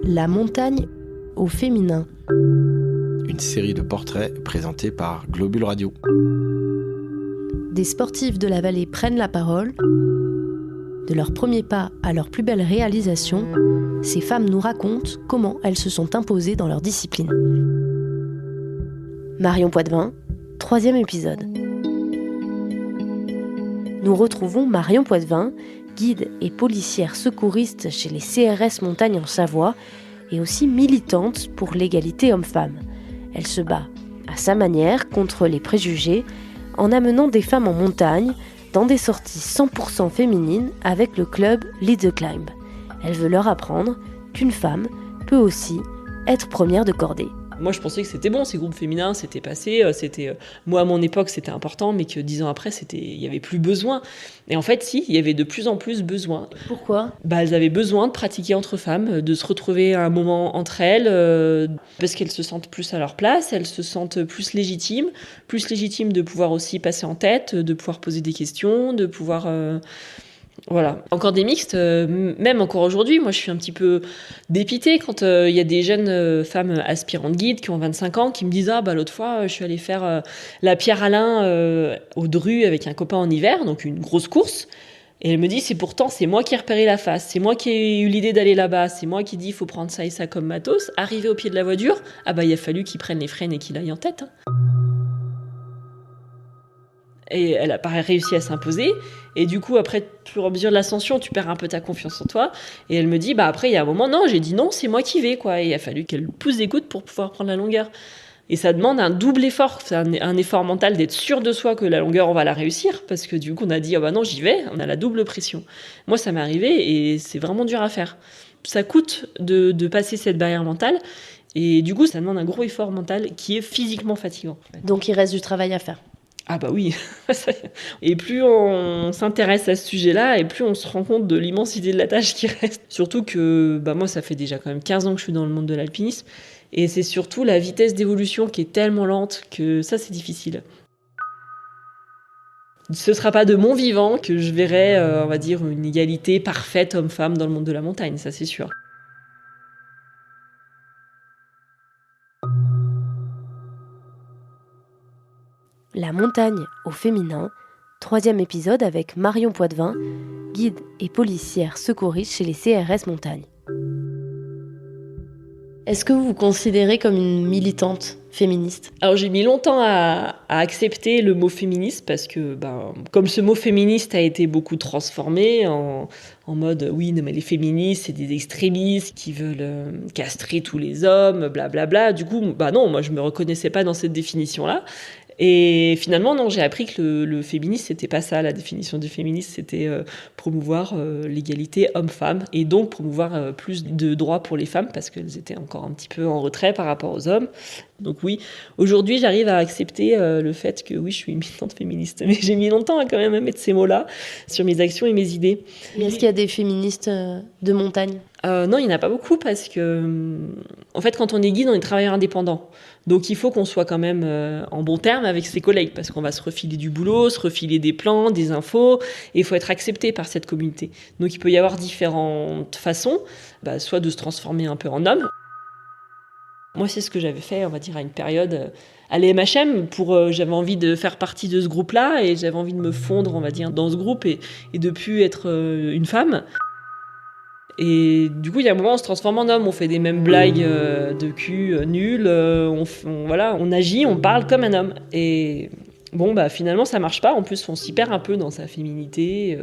La montagne au féminin. Une série de portraits présentés par Globule Radio. Des sportifs de la vallée prennent la parole. De leurs premiers pas à leurs plus belles réalisations, ces femmes nous racontent comment elles se sont imposées dans leur discipline. Marion Poitevin, 3e épisode. Nous retrouvons Marion Poitevin, guide et policière secouriste chez les CRS Montagne en Savoie et aussi militante pour l'égalité homme-femme. Elle se bat à sa manière contre les préjugés en amenant des femmes en montagne dans des sorties 100% féminines avec le club Lead the Climb. Elle veut leur apprendre qu'une femme peut aussi être première de cordée. Moi, je pensais que c'était bon, ces groupes féminins, c'était passé, moi, à mon époque, c'était important, mais que 10 ans après, il y avait plus besoin. Et en fait, si, il y avait de plus en plus besoin. Pourquoi ? Elles avaient besoin de pratiquer entre femmes, de se retrouver à un moment entre elles, parce qu'elles se sentent plus à leur place, elles se sentent plus légitimes de pouvoir aussi passer en tête, de pouvoir poser des questions, de pouvoir... Voilà. Encore des mixtes, même encore aujourd'hui, moi je suis un petit peu dépitée quand il y a des jeunes femmes aspirantes guides qui ont 25 ans qui me disent l'autre fois je suis allée faire la Pierre Alain au Dru avec un copain en hiver, donc une grosse course, et elle me dit c'est moi qui ai repéré la face, c'est moi qui ai eu l'idée d'aller là-bas, c'est moi qui dis il faut prendre ça et ça comme matos. Arrivé au pied de la voie dure, il a fallu qu'ils prennent les freins et qu'il aille en tête. Et elle n'a pas réussi à s'imposer. Et du coup, après, au fur et à mesure de l'ascension, tu perds un peu ta confiance en toi. Et elle me dit, après, il y a un moment, non, j'ai dit non, c'est moi qui vais, quoi. Et il a fallu qu'elle pousse des gouttes pour pouvoir prendre la longueur. Et ça demande un double effort. C'est un effort mental d'être sûr de soi que la longueur, on va la réussir. Parce que du coup, on a dit, non, j'y vais. On a la double pression. Moi, ça m'est arrivé et c'est vraiment dur à faire. Ça coûte de passer cette barrière mentale. Et du coup, ça demande un gros effort mental qui est physiquement fatigant. Donc, il reste du travail à faire. Oui. Et plus on s'intéresse à ce sujet-là, et plus on se rend compte de l'immensité de la tâche qui reste. Surtout que moi, ça fait déjà quand même 15 ans que je suis dans le monde de l'alpinisme. Et c'est surtout la vitesse d'évolution qui est tellement lente que ça, c'est difficile. Ce ne sera pas de mon vivant que je verrai, on va dire, une égalité parfaite homme-femme dans le monde de la montagne, ça c'est sûr. La montagne au féminin, 3e épisode avec Marion Poitevin, guide et policière secouriste chez les CRS Montagne. Est-ce que vous vous considérez comme une militante féministe ? Alors j'ai mis longtemps à accepter le mot féministe parce que comme ce mot féministe a été beaucoup transformé en mode oui, non, mais les féministes c'est des extrémistes qui veulent castrer tous les hommes, blablabla. Du coup, non, moi je me reconnaissais pas dans cette définition-là. Et finalement, non, j'ai appris que le féminisme, c'était pas ça. La définition du féminisme, c'était promouvoir l'égalité homme-femme et donc promouvoir plus de droits pour les femmes parce qu'elles étaient encore un petit peu en retrait par rapport aux hommes. Donc oui, aujourd'hui, j'arrive à accepter le fait que oui, je suis une militante féministe. Mais j'ai mis longtemps quand même à mettre ces mots-là sur mes actions et mes idées. Et est-ce qu'il y a des féministes de montagne ? Non, il n'y en a pas beaucoup parce que, en fait, quand on est guide, on est travailleur indépendant. Donc, il faut qu'on soit quand même en bon terme avec ses collègues parce qu'on va se refiler du boulot, se refiler des plans, des infos, et il faut être accepté par cette communauté. Donc, il peut y avoir différentes façons, soit de se transformer un peu en homme. Moi, c'est ce que j'avais fait, on va dire, à une période à l'EMHM, j'avais envie de faire partie de ce groupe-là et j'avais envie de me fondre, on va dire, dans ce groupe et de plus être une femme. Et du coup, il y a un moment, on se transforme en homme, on fait des mêmes blagues de cul nulles, on agit, on parle comme un homme. Et finalement, ça marche pas. En plus, on s'y perd un peu dans sa féminité.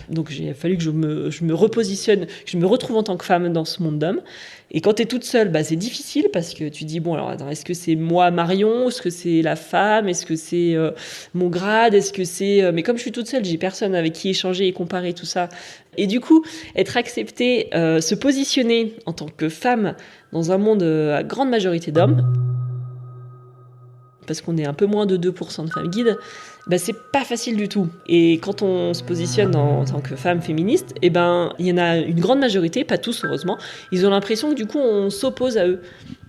Donc, il a fallu que je me repositionne, que je me retrouve en tant que femme dans ce monde d'homme. Et quand t'es toute seule, c'est difficile parce que tu dis, est-ce que c'est moi, Marion? Est-ce que c'est la femme? Est-ce que c'est mon grade? Est-ce que c'est... Mais comme je suis toute seule, j'ai personne avec qui échanger et comparer tout ça. Et du coup, être acceptée, se positionner en tant que femme dans un monde à grande majorité d'hommes, parce qu'on est un peu moins de 2% de femmes guides, c'est pas facile du tout. Et quand on se positionne en tant que femme féministe, il y en a une grande majorité, pas tous heureusement, ils ont l'impression que du coup on s'oppose à eux.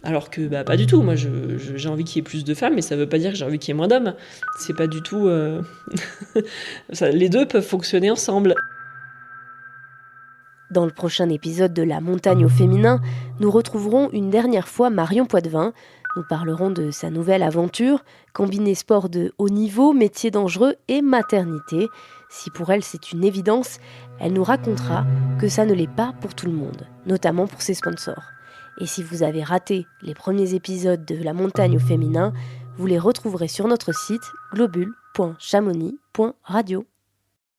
Alors que pas du tout, moi j'ai envie qu'il y ait plus de femmes, mais ça veut pas dire que j'ai envie qu'il y ait moins d'hommes. C'est pas du tout... Les deux peuvent fonctionner ensemble. Dans le prochain épisode de La montagne au féminin, nous retrouverons une dernière fois Marion Poitevin. Nous parlerons de sa nouvelle aventure, combiner sport de haut niveau, métier dangereux et maternité. Si pour elle c'est une évidence, elle nous racontera que ça ne l'est pas pour tout le monde, notamment pour ses sponsors. Et si vous avez raté les premiers épisodes de La montagne au féminin, vous les retrouverez sur notre site globule.chamonix.radio.